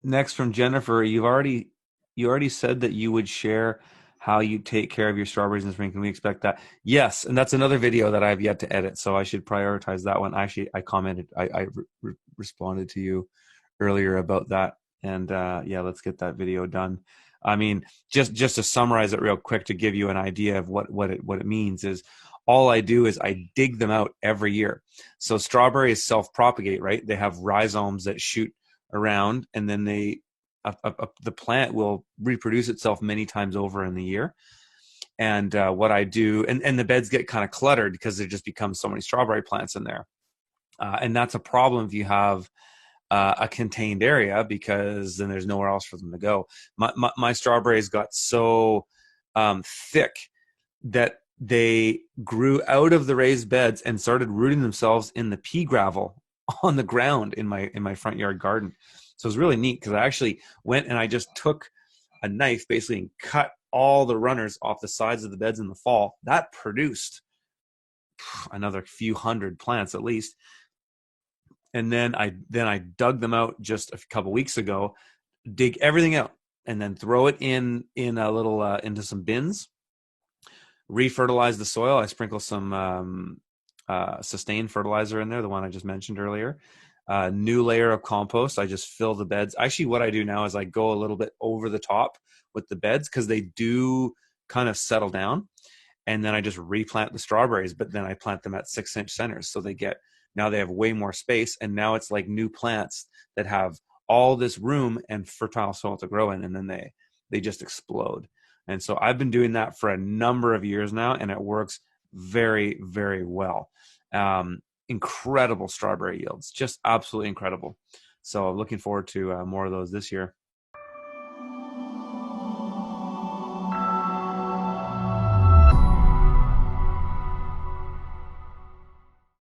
Next from Jennifer, you already said that you would share how you take care of your strawberries in the spring. Can we expect that? Yes, and that's another video that I've yet to edit, so I should prioritize that one. Actually, I responded to you earlier about that, and yeah, let's get that video done. I mean, just to summarize it real quick to give you an idea of what it means is all I do is I dig them out every year. So strawberries self-propagate, right? They have rhizomes that shoot around, and then the plant will reproduce itself many times over in the year. And what I do, and the beds get kind of cluttered because there just becomes so many strawberry plants in there. And that's a problem if you have a contained area, because then there's nowhere else for them to go. My strawberries got so thick that they grew out of the raised beds and started rooting themselves in the pea gravel on the ground in my front yard garden. So it was really neat because I actually went and I just took a knife basically and cut all the runners off the sides of the beds in the fall. That produced another few hundred plants at least. And then I dug them out just a couple weeks ago, dig everything out, and then throw it in a little into some bins, refertilize the soil. I sprinkle some sustained fertilizer in there, the one I just mentioned earlier. New layer of compost. I just fill the beds. Actually, what I do now is I go a little bit over the top with the beds because they do kind of settle down. And then I just replant the strawberries, but then I plant them at 6-inch centers. So now they have way more space. And now it's like new plants that have all this room and fertile soil to grow in. And then they just explode. And so I've been doing that for a number of years now, and it works very, very well. Incredible strawberry yields, just absolutely incredible. So looking forward to more of those this year.